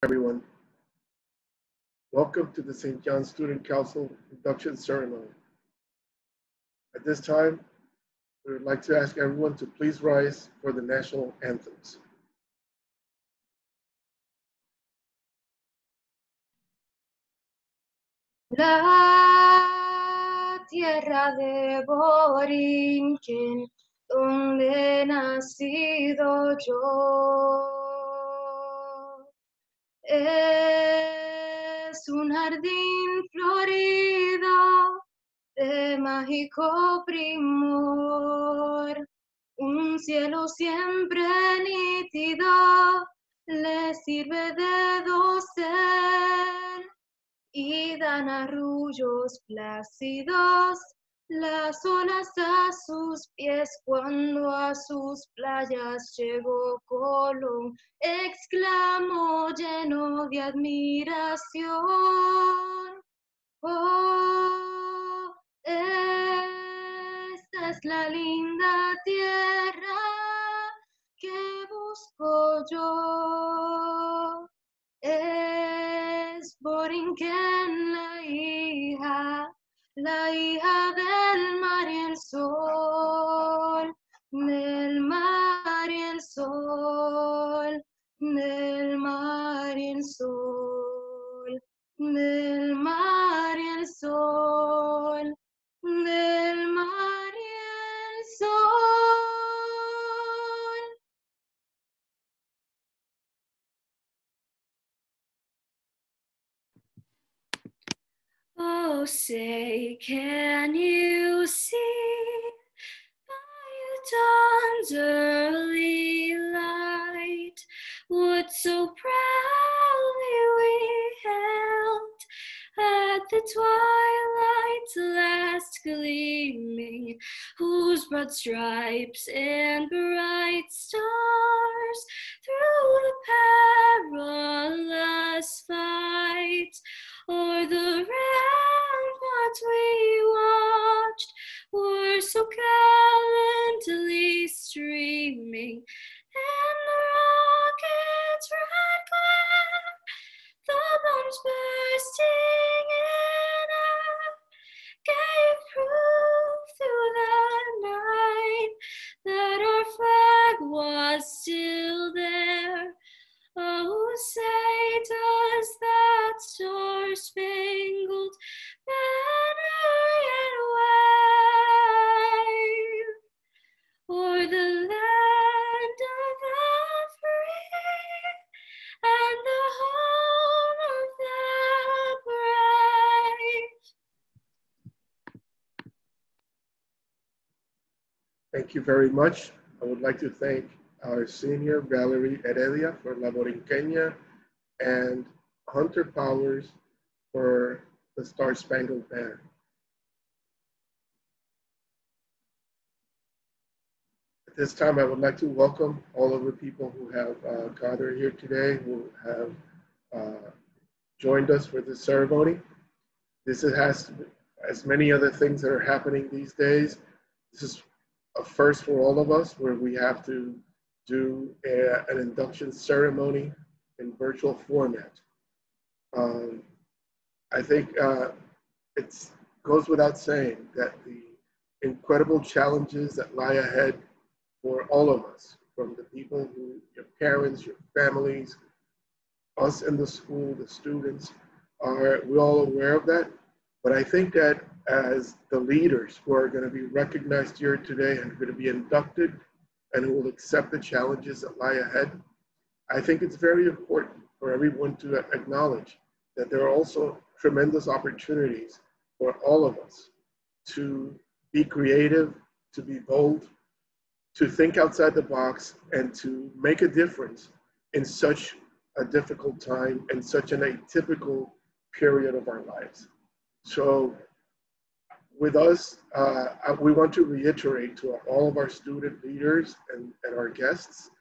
Everyone. Welcome to the St. John Student Council induction ceremony. At this time, we would like to ask everyone to please rise for the national anthems. La tierra de Borinquen, donde he nacido yo, es un jardín florido de mágico primor, un cielo siempre nítido le sirve de dosel y dan arrullos plácidos las olas a sus pies cuando a sus playas llegó Colón, exclamó lleno de admiración. Oh, esta es la linda tierra que busco yo. Es Borinquen la hija del mar y el sol, del mar y el sol, del mar y el sol, del mar y el sol, del mar y el sol. Oh, say, can you see by dawn's early light what so proudly we hailed at the twilight's last gleaming, whose broad stripes and bright stars through the perilous fight o'er the ramparts we watched were so gallantly streaming, and the rocket's red glare, the bombs bursting in air, gave proof through the night that our flag was still there. Oh, say, does that star-spangled banner yet wave o'er the land of the free and the home of the brave? Thank you very much. I would like to thank our senior Valerie Heredia for La Borinqueña and Hunter Powers for the Star Spangled Banner. At this time, I would like to welcome all of the people who have gathered here today, who have joined us for this ceremony. This has, as many other things that are happening these days, this is a first for all of us, where we have to do an induction ceremony in virtual format. I think it goes without saying that the incredible challenges that lie ahead for all of us, from the people who, your parents, your families, us in the school, the students, we're all aware of that. But I think that as the leaders who are going to be recognized here today and going to be inducted and who will accept the challenges that lie ahead, I think it's very important for everyone to acknowledge that there are also tremendous opportunities for all of us to be creative, to be bold, to think outside the box, and to make a difference in such a difficult time and such an atypical period of our lives. So with us, we want to reiterate to all of our student leaders and our guests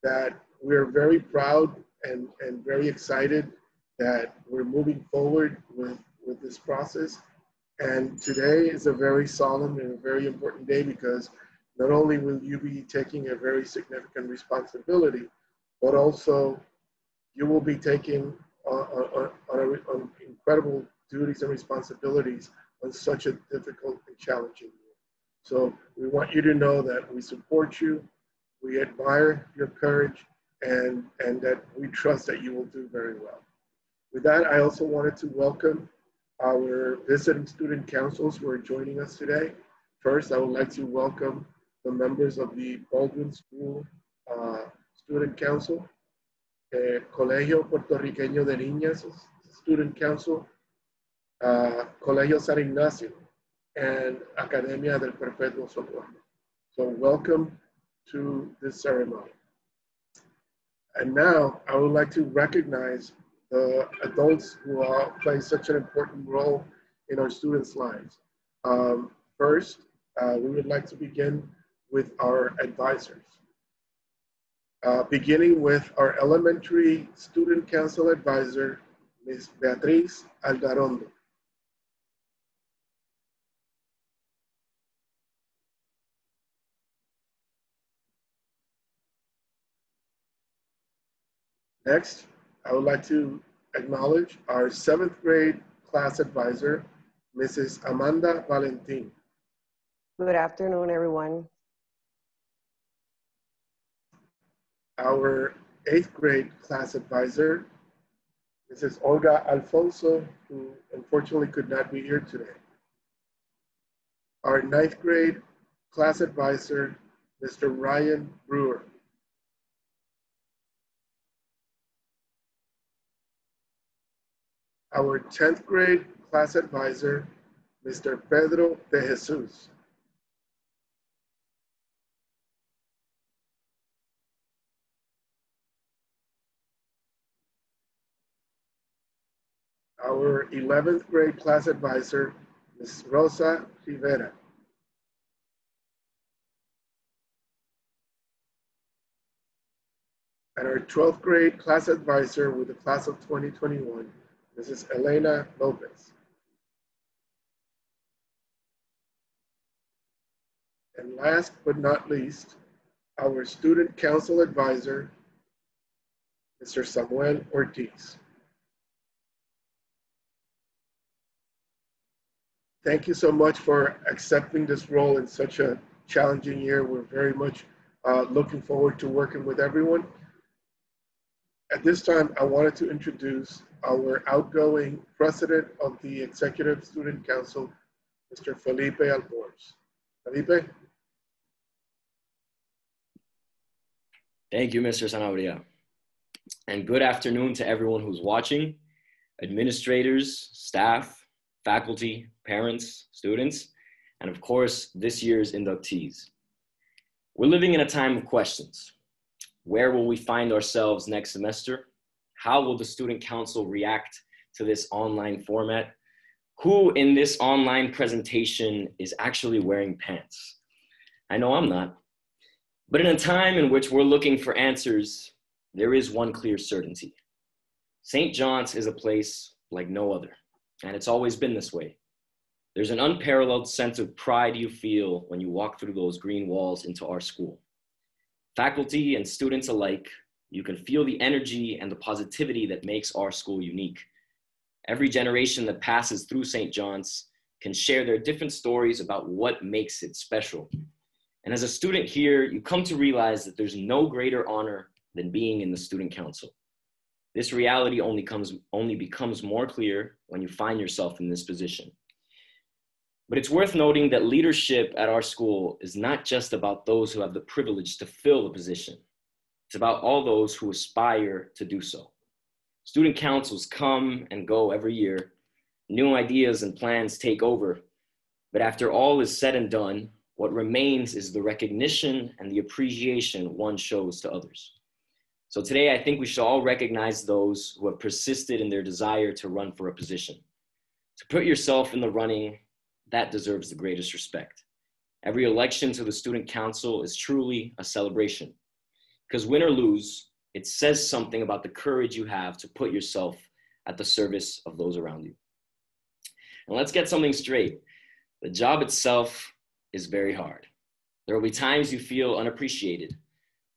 that we're very proud and very excited that we're moving forward with this process. And today is a very solemn and a very important day, because not only will you be taking a very significant responsibility, but also you will be taking on incredible duties and responsibilities on such a difficult and challenging year. So we want you to know that we support you, we admire your courage, and that we trust that you will do very well. With that, I also wanted to welcome our visiting student councils who are joining us today. First, I would like to welcome the members of the Baldwin School Student Council, Colegio Puertorriqueño de Niñas Student Council, Colegio San Ignacio, and Academia del Perpetuo Socorro. So welcome to this ceremony. And now I would like to recognize the adults who play such an important role in our students' lives. First, we would like to begin with our advisors. Beginning with our elementary student council advisor, Ms. Beatriz Algarondo. Next, I would like to acknowledge our 7th grade class advisor, Mrs. Amanda Valentin. Good afternoon, everyone. Our 8th grade class advisor, Mrs. Olga Alfonso, who unfortunately could not be here today. Our 9th grade class advisor, Mr. Ryan Brewer. Our 10th grade class advisor, Mr. Pedro de Jesus. Our 11th grade class advisor, Ms. Rosa Rivera. And our 12th grade class advisor with the class of 2021, Mrs. Elena Lopez. And last but not least, our student council advisor, Mr. Samuel Ortiz. Thank you so much for accepting this role in such a challenging year. We're very much looking forward to working with everyone. At this time, I wanted to introduce our outgoing president of the Executive Student Council, Mr. Felipe Alborz. Felipe? Thank you, Mr. Sanabria. And good afternoon to everyone who's watching, administrators, staff, faculty, parents, students, and of course, this year's inductees. We're living in a time of questions. Where will we find ourselves next semester? How will the student council react to this online format? Who in this online presentation is actually wearing pants? I know I'm not. But in a time in which we're looking for answers, there is one clear certainty. St. John's is a place like no other, and it's always been this way. There's an unparalleled sense of pride you feel when you walk through those green walls into our school. Faculty and students alike, you can feel the energy and the positivity that makes our school unique. Every generation that passes through St. John's can share their different stories about what makes it special. And as a student here, you come to realize that there's no greater honor than being in the student council. This reality only becomes more clear when you find yourself in this position. But it's worth noting that leadership at our school is not just about those who have the privilege to fill the position. It's about all those who aspire to do so. Student councils come and go every year. New ideas and plans take over. But after all is said and done, what remains is the recognition and the appreciation one shows to others. So today, I think we should all recognize those who have persisted in their desire to run for a position. To put yourself in the running, that deserves the greatest respect. Every election to the student council is truly a celebration. Because win or lose, it says something about the courage you have to put yourself at the service of those around you. And let's get something straight. The job itself is very hard. There will be times you feel unappreciated.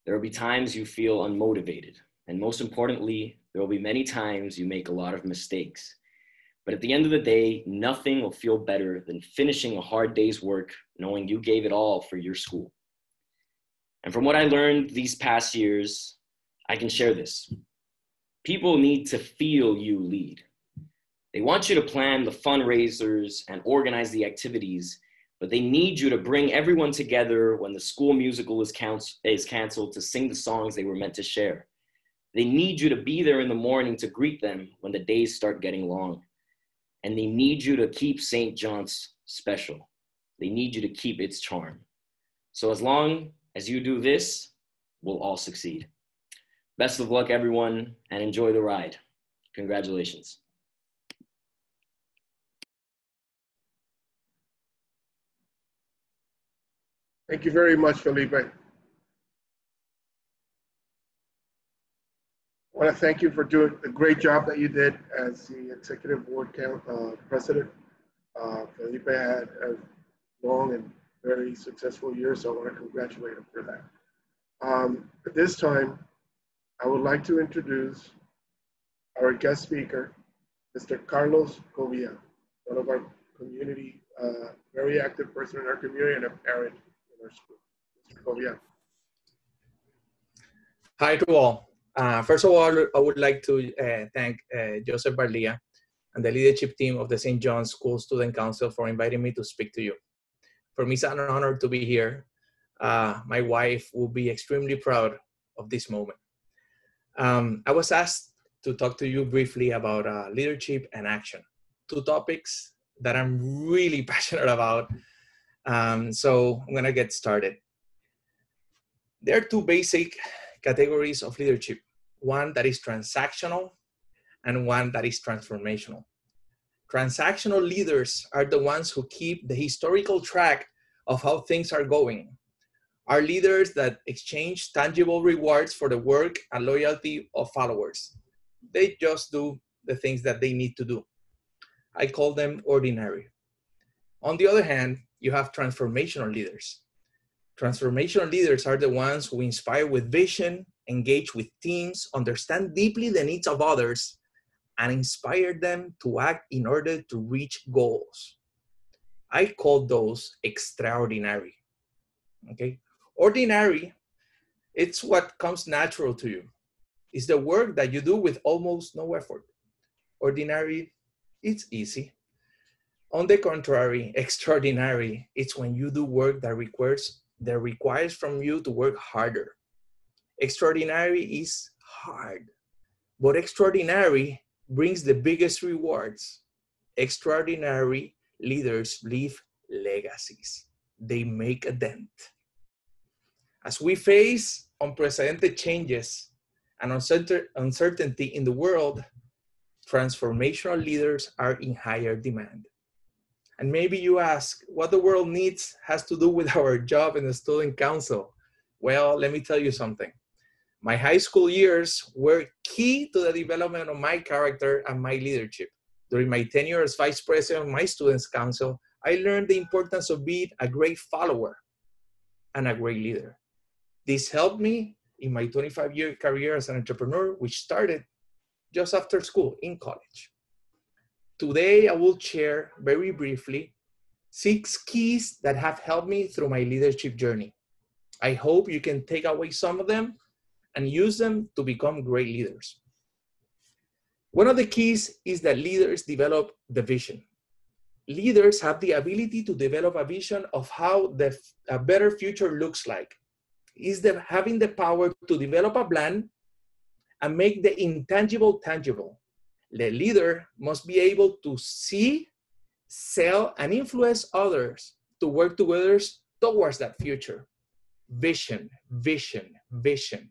There will be times you feel unmotivated. And most importantly, there will be many times you make a lot of mistakes. But at the end of the day, nothing will feel better than finishing a hard day's work knowing you gave it all for your school. And from what I learned these past years, I can share this. People need to feel you lead. They want you to plan the fundraisers and organize the activities, but they need you to bring everyone together when the school musical is canceled to sing the songs they were meant to share. They need you to be there in the morning to greet them when the days start getting long. And they need you to keep St. John's special. They need you to keep its charm. So as long as you do this, we'll all succeed. Best of luck, everyone, and enjoy the ride. Congratulations. Thank you very much, Felipe. I want to thank you for doing the great job that you did as the executive board president. Felipe had a long and very successful year, so I want to congratulate him for that. At this time, I would like to introduce our guest speaker, Mr. Carlos Covia, one of our community, very active person in our community and a parent in our school. Mr. Covia. Hi to all. First of all, I would like to thank Joseph Barlia and the leadership team of the St. John's School Student Council for inviting me to speak to you. For me, it's an honor to be here. My wife will be extremely proud of this moment. I was asked to talk to you briefly about leadership and action, two topics that I'm really passionate about. So I'm gonna get started. There are two basic categories of leadership, one that is transactional and one that is transformational. Transactional leaders are the ones who keep the historical track of how things are going, are leaders that exchange tangible rewards for the work and loyalty of followers. They just do the things that they need to do. I call them ordinary. On the other hand, you have transformational leaders. Transformational leaders are the ones who inspire with vision, engage with teams, understand deeply the needs of others, and inspire them to act in order to reach goals. I call those extraordinary. Okay? Ordinary, it's what comes natural to you. It's the work that you do with almost no effort. Ordinary, it's easy. On the contrary, extraordinary, it's when you do work that requires from you to work harder. Extraordinary is hard, but extraordinary brings the biggest rewards. Extraordinary leaders leave legacies. They make a dent. As we face unprecedented changes and uncertainty in the world, transformational leaders are in higher demand. And maybe you ask, what the world needs has to do with our job in the student council. Well, let me tell you something. My high school years were key to the development of my character and my leadership. During my tenure as vice president of my students council, I learned the importance of being a great follower and a great leader. This helped me in my 25-year career as an entrepreneur, which started just after school in college. Today, I will share very briefly 6 keys that have helped me through my leadership journey. I hope you can take away some of them and use them to become great leaders. One of the keys is that leaders develop the vision. Leaders have the ability to develop a vision of how a better future looks like. Is having the power to develop a plan and make the intangible tangible. The leader must be able to see, sell, and influence others to work together towards that future. Vision, vision, vision.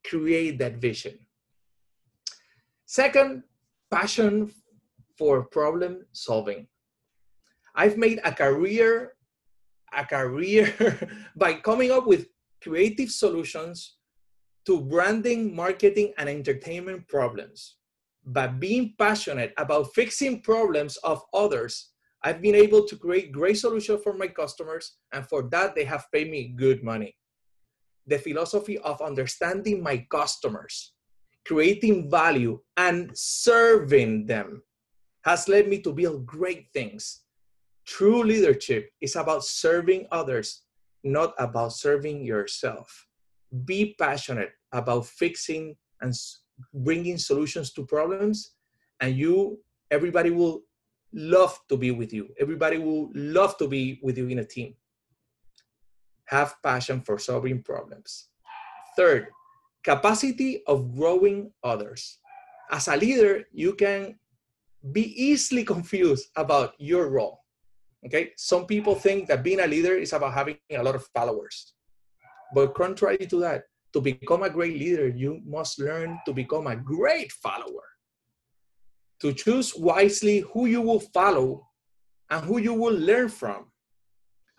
Create that vision. Second, passion for problem solving. I've made a career by coming up with creative solutions to branding, marketing, and entertainment problems. By being passionate about fixing problems of others, I've been able to create great solutions for my customers, and for that, they have paid me good money. The philosophy of understanding my customers, creating value, and serving them has led me to build great things. True leadership is about serving others, not about serving yourself. Be passionate about fixing and bringing solutions to problems, and everybody will love to be with you. Everybody will love to be with you in a team. Have passion for solving problems. Third, capacity of growing others. As a leader, you can be easily confused about your role. Okay, some people think that being a leader is about having a lot of followers. But contrary to that, to become a great leader, you must learn to become a great follower. To choose wisely who you will follow and who you will learn from.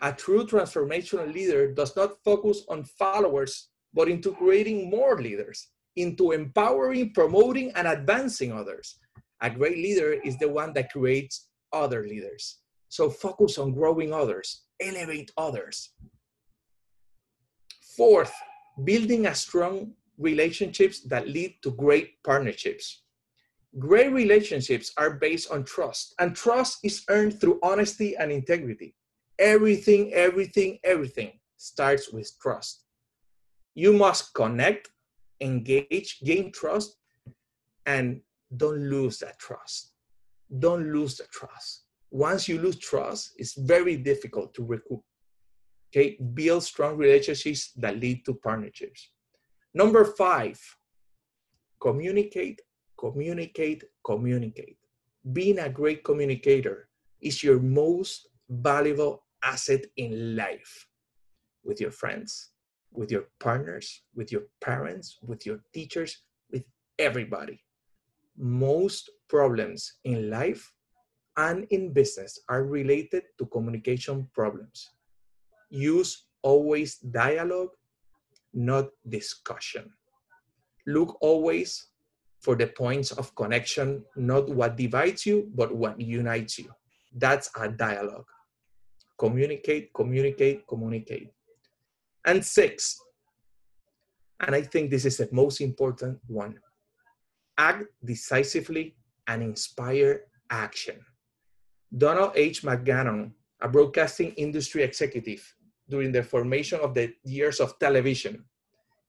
A true transformational leader does not focus on followers, but into creating more leaders, into empowering, promoting, and advancing others. A great leader is the one that creates other leaders. So focus on growing others, elevate others. Fourth, building a strong relationships that lead to great partnerships. Great relationships are based on trust, and trust is earned through honesty and integrity. Everything starts with trust. You must connect, engage, gain trust, and don't lose that trust. Don't lose the trust. Once you lose trust, it's very difficult to recoup. Okay, build strong relationships that lead to partnerships. Number 5, communicate. Being a great communicator is your most valuable asset in life. With your friends, with your partners, with your parents, with your teachers, with everybody. Most problems in life and in business are related to communication problems. Use always dialogue, not discussion. Look always for the points of connection, not what divides you, but what unites you. That's a dialogue. Communicate. And 6, and I think this is the most important one, act decisively and inspire action. Donald H. McGannon, a broadcasting industry executive during the formation of the years of television,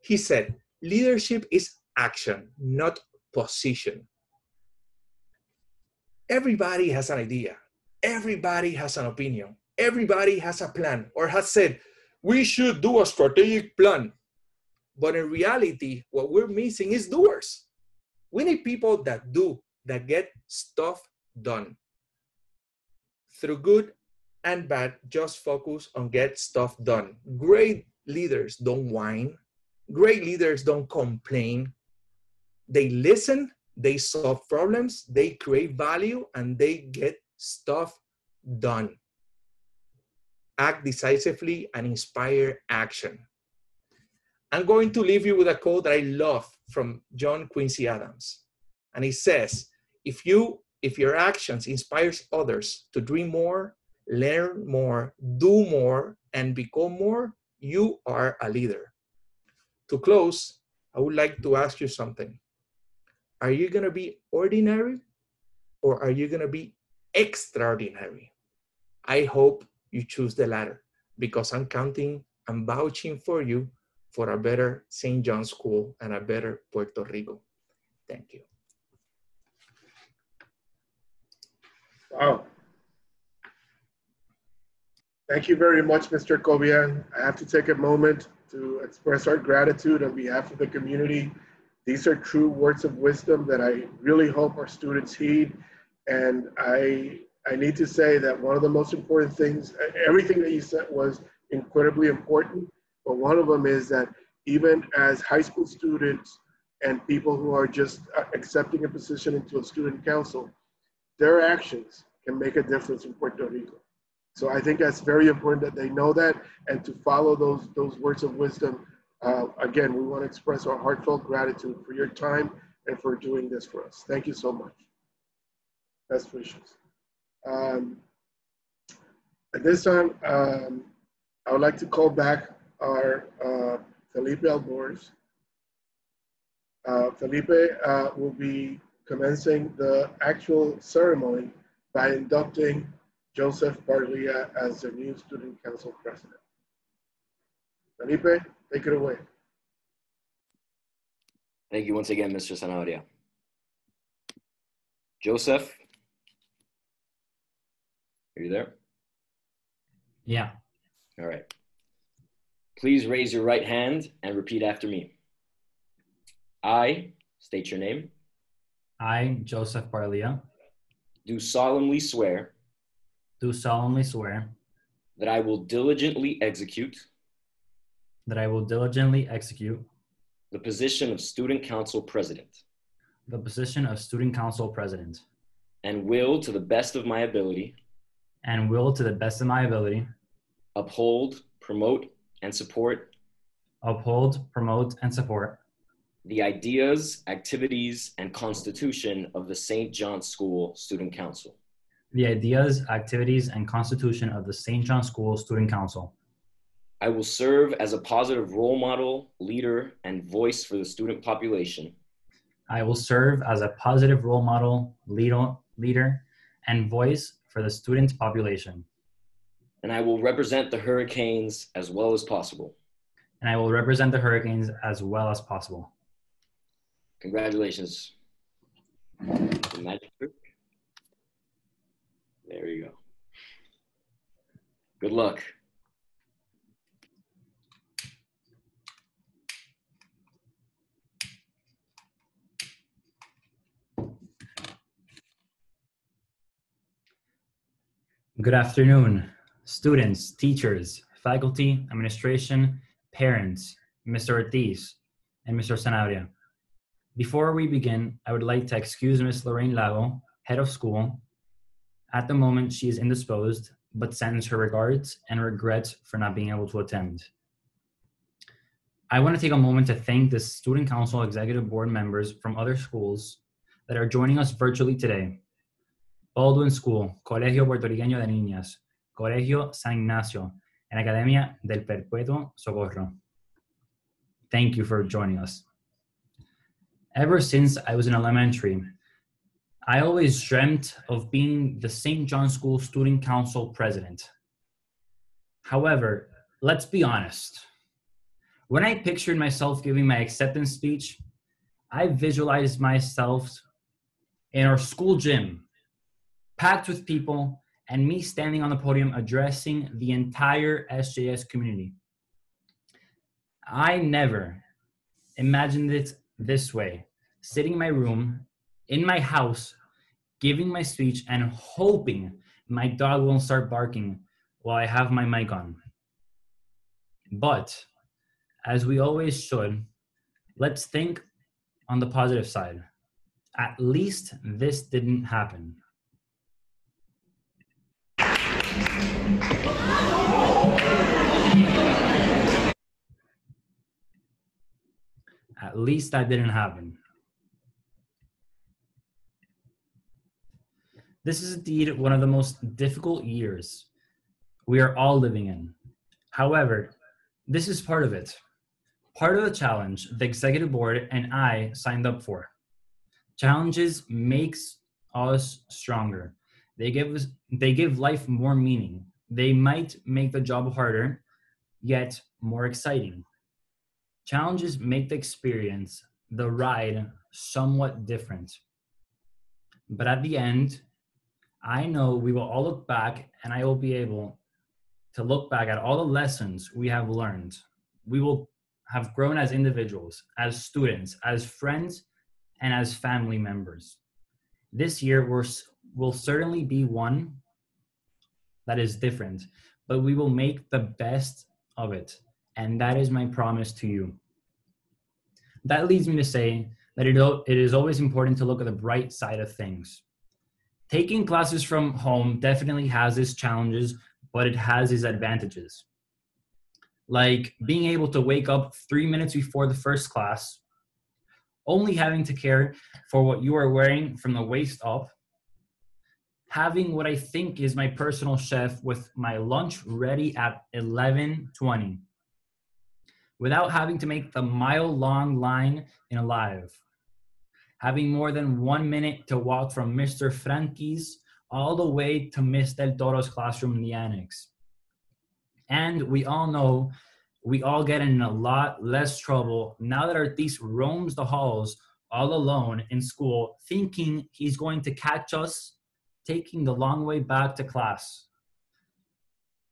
he said, leadership is action, not position. Everybody has an idea. Everybody has an opinion. Everybody has a plan or has said, we should do a strategic plan. But in reality, what we're missing is doers. We need people that do, that get stuff done. Through good and bad, just focus on get stuff done. Great leaders don't whine. Great leaders don't complain. They listen, they solve problems, they create value, and they get stuff done. Act decisively and inspire action. I'm going to leave you with a quote that I love from John Quincy Adams. And it says, if your actions inspires others to dream more, learn more, do more, and become more, you are a leader. To close, I would like to ask you something. Are you going to be ordinary or are you going to be extraordinary? I hope you choose the latter because I'm counting and vouching for you for a better St. John's School and a better Puerto Rico. Thank you. Wow. Thank you very much, Mr. Cobian. I have to take a moment to express our gratitude on behalf of the community. These are true words of wisdom that I really hope our students heed. And I need to say that one of the most important things, everything that you said was incredibly important, but one of them is that even as high school students and people who are just accepting a position into a student council, their actions can make a difference in Puerto Rico. So I think that's very important that they know that and to follow those words of wisdom. Again, we want to express our heartfelt gratitude for your time and for doing this for us. Thank you so much. Best wishes. At this time, I would like to call back our Felipe Albores. Felipe will be commencing the actual ceremony by inducting Joseph Barlia as the new Student Council President. Felipe, take it away. Thank you once again, Mr. Zanahoria. Joseph, are you there? Yeah. All right. Please raise your right hand and repeat after me. I, state your name. I, Joseph Barlia, Do solemnly swear do solemnly swear that I will diligently execute that I will diligently execute the position of Student Council President the position of Student Council President and will, to the best of my ability, and will, to the best of my ability, uphold, promote, and support uphold, promote, and support the ideas, activities, and constitution of the St. John's School Student Council. the ideas, activities, and constitution of the St. John School Student Council. I will serve as a positive role model, leader, and voice for the student population, I will serve as a positive role model, leader, and voice for the student population. and I will represent the Hurricanes as well as possible. And I will represent the Hurricanes as well as possible. Congratulations. The magic trick. There you go. Good luck. Good afternoon, students, teachers, faculty, administration, parents, Mr. Ortiz, and Mr. Zanahoria. Before we begin, I would like to excuse Ms. Lorraine Lago, head of school. At the moment, she is indisposed, but sends her regards and regrets for not being able to attend. I want to take a moment to thank the Student Council Executive Board members from other schools that are joining us virtually today. Baldwin School, Colegio Puertorriqueño de Niñas, Colegio San Ignacio, and Academia del Perpetuo Socorro. Thank you for joining us. Ever since I was in elementary, I always dreamt of being the St. John School Student Council president. However, let's be honest. When I pictured myself giving my acceptance speech, I visualized myself in our school gym, packed with people, and me standing on the podium addressing the entire SJS community. I never imagined it this way, sitting in my room, in my house, giving my speech and hoping my dog won't start barking while I have my mic on. But, as we always should, let's think on the positive side. At least this didn't happen. At least that didn't happen. This is indeed one of the most difficult years we are all living in. However, this is part of it. Part of the challenge the executive board and I signed up for. Challenges makes us stronger. They give life more meaning. They might make the job harder, yet more exciting. Challenges make the experience, the ride, somewhat different. But at the end, I know we will all look back, and I will be able to look back at all the lessons we have learned. We will have grown as individuals, as students, as friends, and as family members. This year will certainly be one that is different, but we will make the best of it. And that is my promise to you. That leads me to say that it is always important to look at the bright side of things. Taking classes from home definitely has its challenges, but it has its advantages. Like being able to wake up 3 minutes before the first class, only having to care for what you are wearing from the waist up, having what I think is my personal chef with my lunch ready at 11:20. without having to make the mile-long line in a live, having more than 1 minute to walk from Mr. Franki's all the way to Miss Del Toro's classroom in the annex. And we all know we all get in a lot less trouble now that Ortiz roams the halls all alone in school, thinking he's going to catch us taking the long way back to class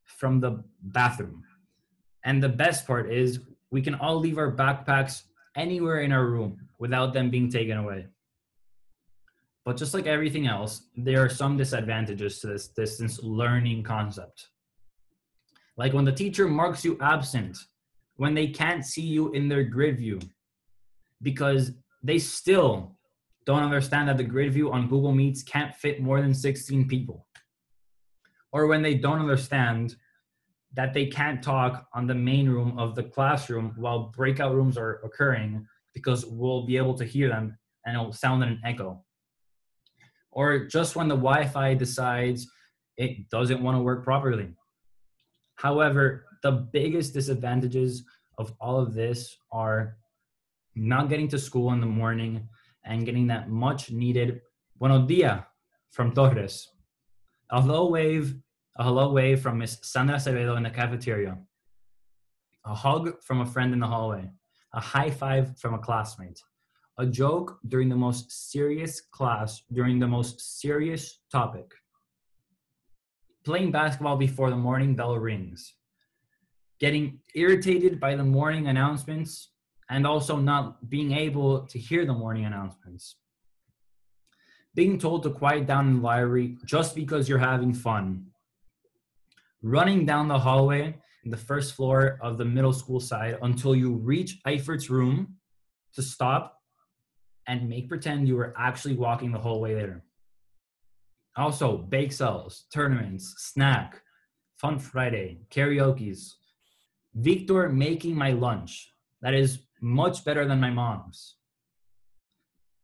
from the bathroom. And the best part is we can all leave our backpacks anywhere in our room without them being taken away. But just like everything else, there are some disadvantages to this distance learning concept. Like when the teacher marks you absent, when they can't see you in their grid view, because they still don't understand that the grid view on Google Meets can't fit more than 16 people. Or when they don't understand that they can't talk on the main room of the classroom while breakout rooms are occurring, because we'll be able to hear them and it'll sound in an echo. Or just when the Wi-Fi decides it doesn't want to work properly. However, the biggest disadvantages of all of this are not getting to school in the morning and getting that much needed buenos dia from Torres, a hello wave from Miss Sandra Acevedo in the cafeteria, a hug from a friend in the hallway, a high five from a classmate, a joke during the most serious class, during the most serious topic, playing basketball before the morning bell rings, getting irritated by the morning announcements and also not being able to hear the morning announcements, being told to quiet down in the library just because you're having fun, running down the hallway in the first floor of the middle school side until you reach Eifert's room to stop and make pretend you were actually walking the whole way there. Also, bake sales, tournaments, snack, fun Friday, karaoke's, Victor making my lunch. That is much better than my mom's.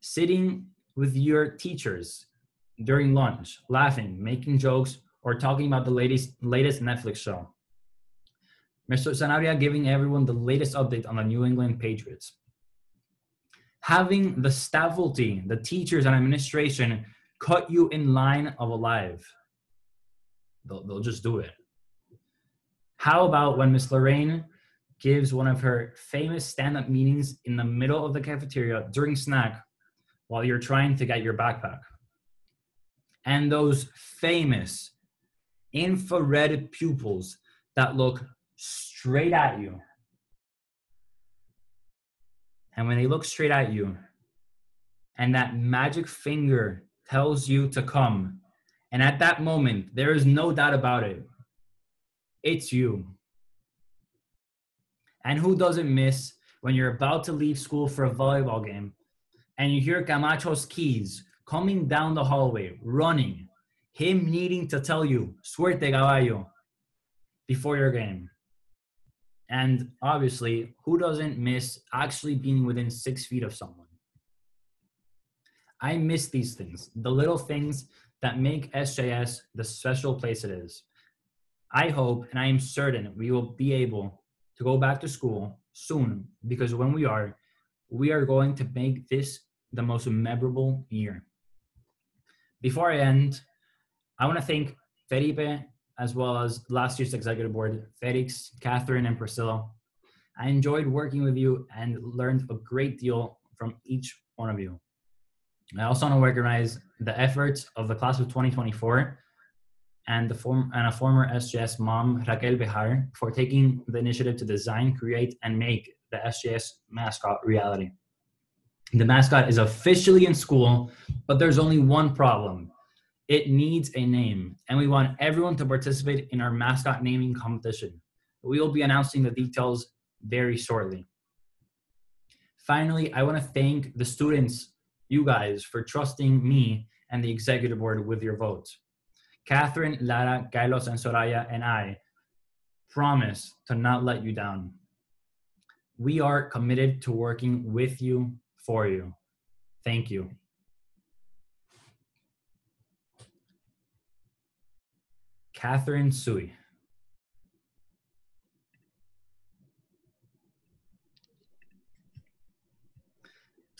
Sitting with your teachers during lunch, laughing, making jokes, or talking about the latest Netflix show. Mr. Sanabria giving everyone the latest update on the New England Patriots. Having the faculty, the teachers and administration cut you in line of a live. They'll just do it. How about when Miss Lorraine gives one of her famous stand-up meetings in the middle of the cafeteria during snack while you're trying to get your backpack? And those famous infrared pupils that look straight at you. And when they look straight at you and that magic finger tells you to come, and at that moment, there is no doubt about it, it's you. And who doesn't miss when you're about to leave school for a volleyball game and you hear Camacho's keys coming down the hallway, running, him needing to tell you, suerte caballo, before your game. And obviously, who doesn't miss actually being within 6 feet of someone? I miss these things, the little things that make SJS the special place it is. I hope and I am certain we will be able to go back to school soon, because when we are going to make this the most memorable year. Before I end, I want to thank Felipe as well as last year's executive board, Felix, Catherine, and Priscilla. I enjoyed working with you and learned a great deal from each one of you. I also want to recognize the efforts of the class of 2024 and a former SJS mom, Raquel Bejar, for taking the initiative to design, create, and make the SJS mascot reality. The mascot is officially in school, but there's only one problem. It needs a name, and we want everyone to participate in our mascot naming competition. We will be announcing the details very shortly. Finally, I want to thank the students, you guys, for trusting me and the executive board with your votes. Catherine, Lara, Kailos, and Soraya, and I promise to not let you down. We are committed to working with you, for you. Thank you. Catherine Sui.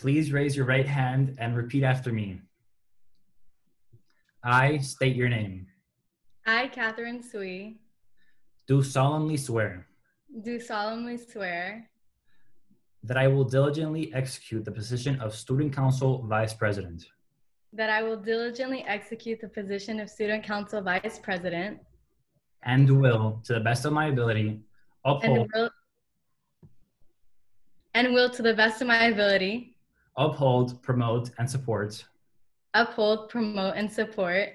Please raise your right hand and repeat after me. I state your name. I, Catherine Sui, Do solemnly swear do solemnly swear that I will diligently execute the position of Student Council Vice President that I will diligently execute the position of Student Council Vice President and will, to the best of my ability, uphold, and will to the best of my ability, promote, and support uphold, promote, and support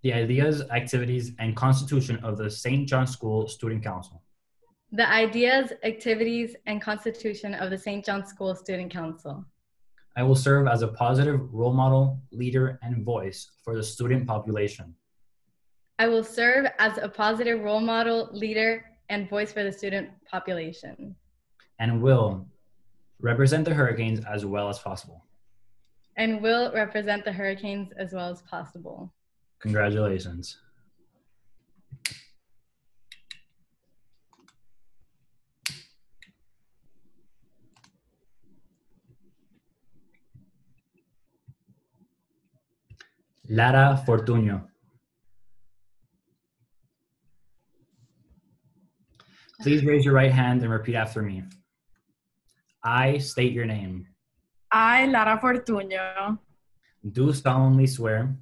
the ideas, activities, and constitution of the St. John School Student Council. the ideas, activities, and constitution of the St. John School Student Council. I will serve as a positive role model, leader, and voice for the student population. I will serve as a positive role model, leader, and voice for the student population. And will represent the Hurricanes as well as possible. And will represent the Hurricanes as well as possible. Congratulations. Lara Fortunio. Please raise your right hand and repeat after me. I state your name. I, Lara Fortunio, Do solemnly swear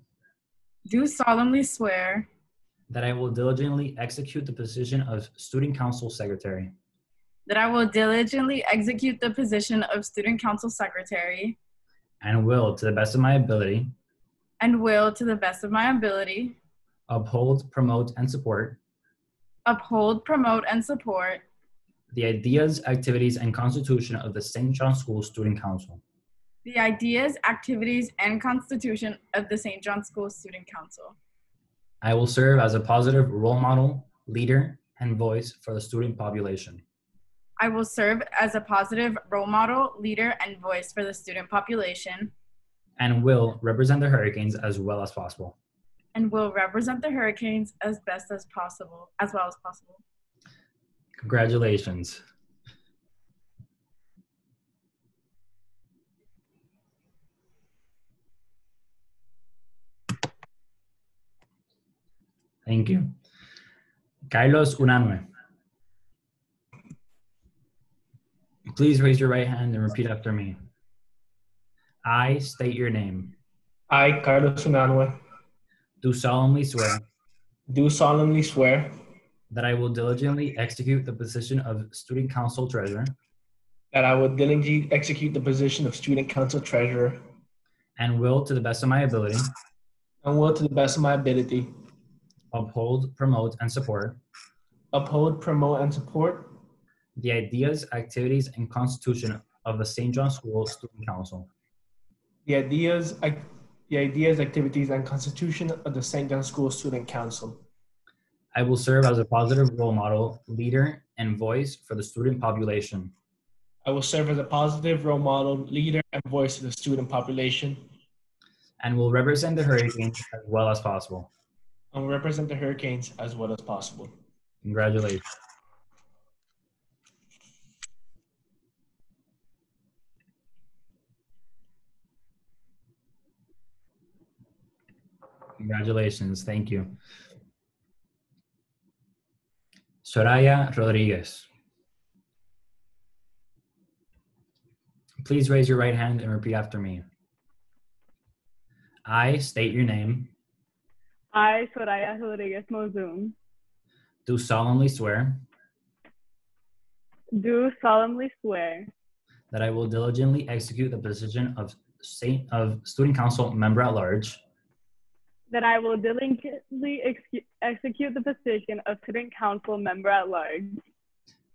do solemnly swear that I will diligently execute the position of Student Council Secretary that I will diligently execute the position of Student Council Secretary and will, to the best of my ability, and will, to the best of my ability, uphold, promote, and support uphold, promote, and support the ideas, activities, and constitution of the St. John School Student Council. the ideas, activities, and constitution of the St. John School Student Council. I will serve as a positive role model, leader, and voice for the student population. I will serve as a positive role model, leader, and voice for the student population, And will represent the Hurricanes as well as possible. and will represent the Hurricanes as best as possible, as well as possible. Congratulations. Thank you. Carlos Unanue. Please raise your right hand and repeat after me. I state your name. I, Carlos Unanue, Do solemnly swear do solemnly swear that I will diligently execute the position of Student Council Treasurer that I will diligently execute the position of Student Council Treasurer and will, to the best of my ability, and will, to the best of my ability, uphold, promote, and support uphold, promote, and support the ideas, activities, and constitution of the St. John School Student Council. the ideas, activities, and constitution of the St. John School Student Council. I will serve as a positive role model, leader, and voice for the student population. I will serve as a positive role model, leader, and voice of the student population, And will represent the Hurricanes as well as possible. and represent the Hurricanes as well as possible. Congratulations. Congratulations. Thank you. Soraya Rodriguez. Please raise your right hand and repeat after me. I state your name. I, Soraya Rodriguez Mozum, Do solemnly swear do solemnly swear that I will diligently execute the position of Student Council Member at Large that I will diligently execute the position of Student Council Member at Large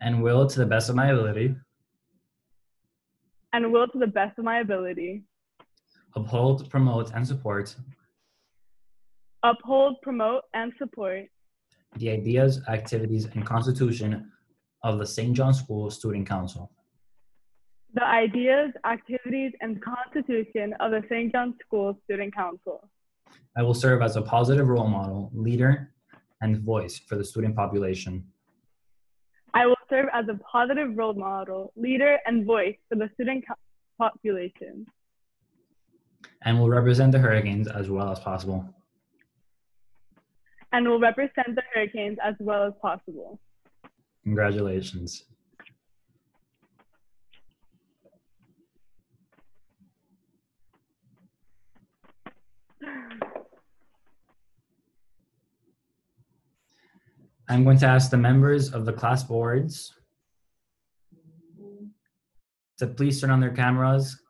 and will, to the best of my ability, and will, to the best of my ability, uphold, promote, and support uphold, promote, and support the ideas, activities, and constitution of the St. John School Student Council. the ideas, activities, and constitution of the St. John School Student Council. I will serve as a positive role model, leader, and voice for the student population. I will serve as a positive role model, leader, and voice for the student population. And will represent the Hurricanes as well as possible. And will represent the Hurricanes as well as possible. Congratulations. I'm going to ask the members of the class boards to please turn on their cameras.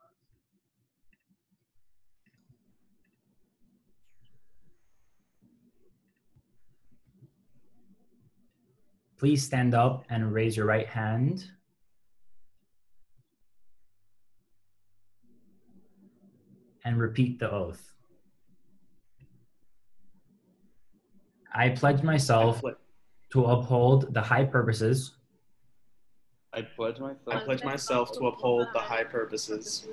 Please stand up and raise your right hand. And repeat the oath. I pledge myself to uphold the high purposes. I pledge myself to uphold the high purposes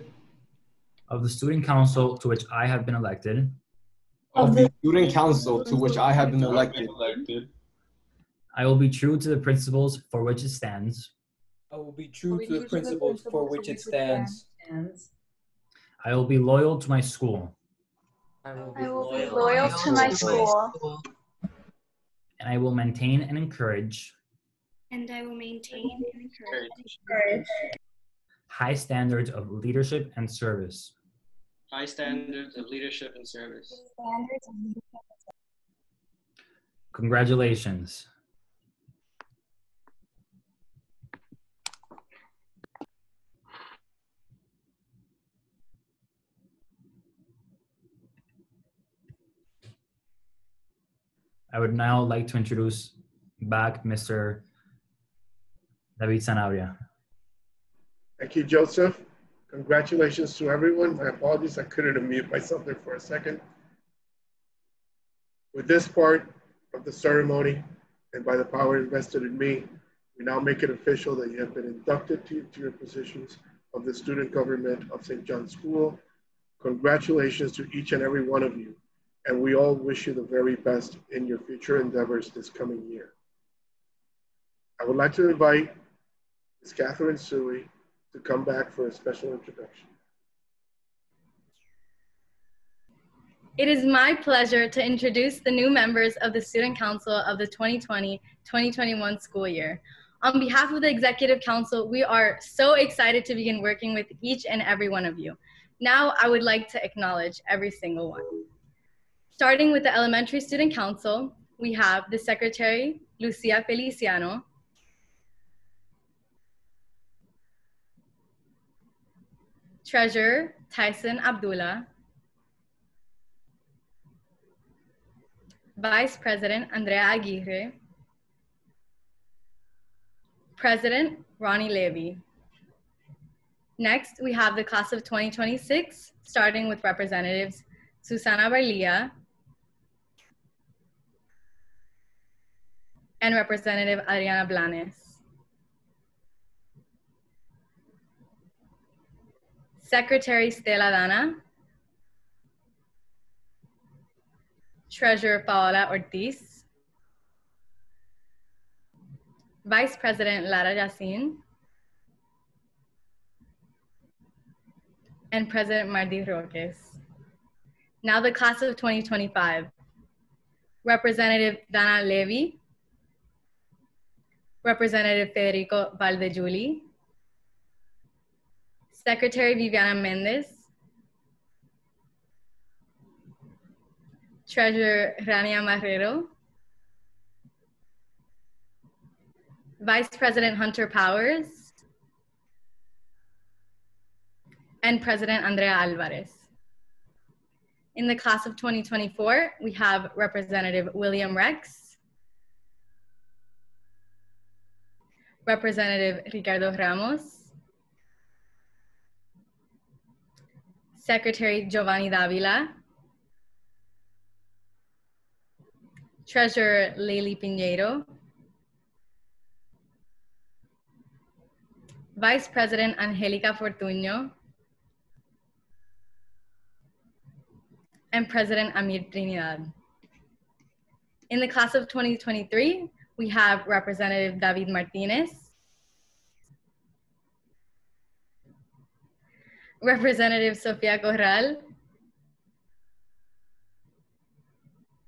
Of the student council to which I have been elected. of the student council to which I have been elected. I will be true to the principles for which it stands. I will be true to the principles for which it stands. I will be loyal to my school. I will be loyal to my school. And I will maintain and encourage. And I will maintain and encourage High standards of leadership and service. High standards of leadership and service. Congratulations. I would now like to introduce back Mr. David Sanabria. Thank you, Joseph. Congratulations to everyone. My apologies, I couldn't unmute myself there for a second. With this part of the ceremony, and by the power invested in me, we now make it official that you have been inducted to your positions of the student government of St. John's School. Congratulations to each and every one of you, and we all wish you the very best in your future endeavors this coming year. I would like to invite Ms. Catherine Suey to come back for a special introduction. It is my pleasure to introduce the new members of the Student Council of the 2020-2021 school year. On behalf of the Executive Council, we are so excited to begin working with each and every one of you. Now, I would like to acknowledge every single one. Starting with the Elementary Student Council, we have the Secretary, Lucia Feliciano, Treasurer, Tyson Abdullah, Vice President, Andrea Aguirre, President, Ronnie Levy. Next, we have the class of 2026, starting with Representatives Susana Barlia and Representative Adriana Blanes. Secretary Stella Dana, Treasurer Paola Ortiz, Vice President Lara Yassin, and President Marty Roques. Now the class of 2025. Representative Dana Levy, Representative Federico Valdejuli, Secretary Viviana Mendez, Treasurer Rania Marrero, Vice President Hunter Powers, and President Andrea Alvarez. In the class of 2024, we have Representative William Rex, Representative Ricardo Ramos, Secretary Giovanni Davila, Treasurer Leili Piñeiro, Vice President Angelica Fortuño, and President Amir Trinidad. In the class of 2023, we have Representative David Martinez, Representative Sofia Corral,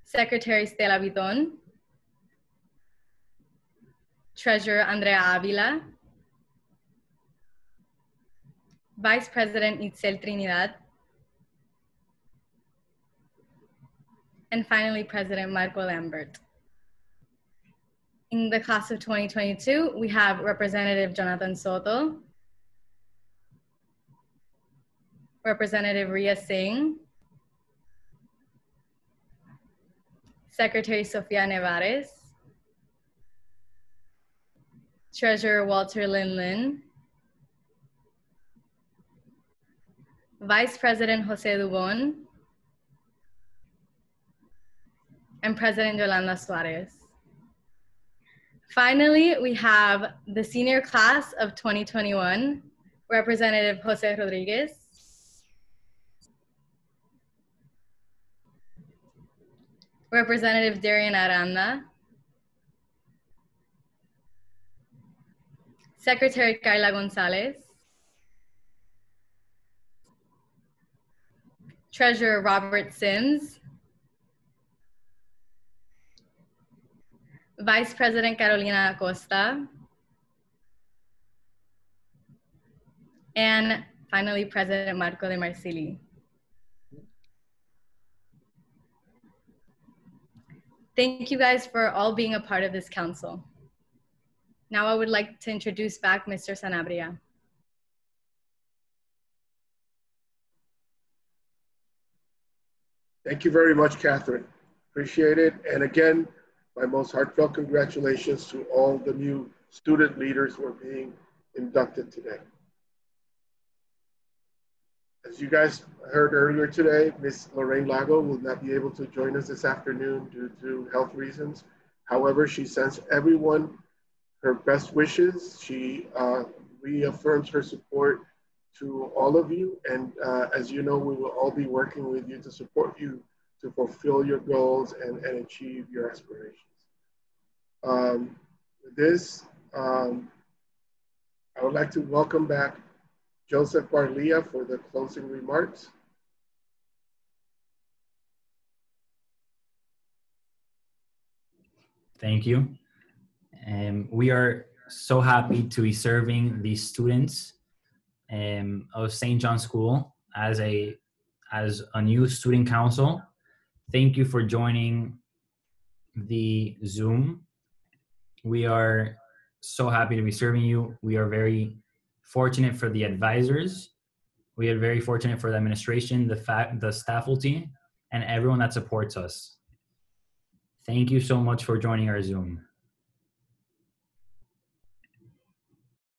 Secretary Stella Vidon, Treasurer Andrea Avila, Vice President Itzel Trinidad, and finally, President Marco Lambert. In the class of 2022, we have Representative Jonathan Soto, Representative Ria Singh, Secretary Sofia Nevares, Treasurer Walter Lin, Vice President Jose Dubon, and President Yolanda Suarez. Finally, we have the senior class of 2021, Representative Jose Rodriguez, Representative Darian Aranda, Secretary Carla Gonzalez, Treasurer Robert Sims, Vice President Carolina Acosta, and finally, President Marco de Marsili. Thank you guys for all being a part of this council. Now I would like to introduce back Mr. Sanabria. Thank you very much, Catherine. Appreciate it. And again, my most heartfelt congratulations to all the new student leaders who are being inducted today. As you guys heard earlier today, Ms. Lorraine Lago will not be able to join us this afternoon due to health reasons. However, she sends everyone her best wishes. She reaffirms her support to all of you. And as you know, we will all be working with you to support you to fulfill your goals and achieve your aspirations. With this, I would like to welcome back Joseph Barlia for the closing remarks. Thank you. We are so happy to be serving the students of St. John's School as a new student council. Thank you for joining the Zoom. We are so happy to be serving you. We are very fortunate for the advisors. We are very fortunate for the administration, the staffulty, and everyone that supports us. Thank you so much for joining our Zoom.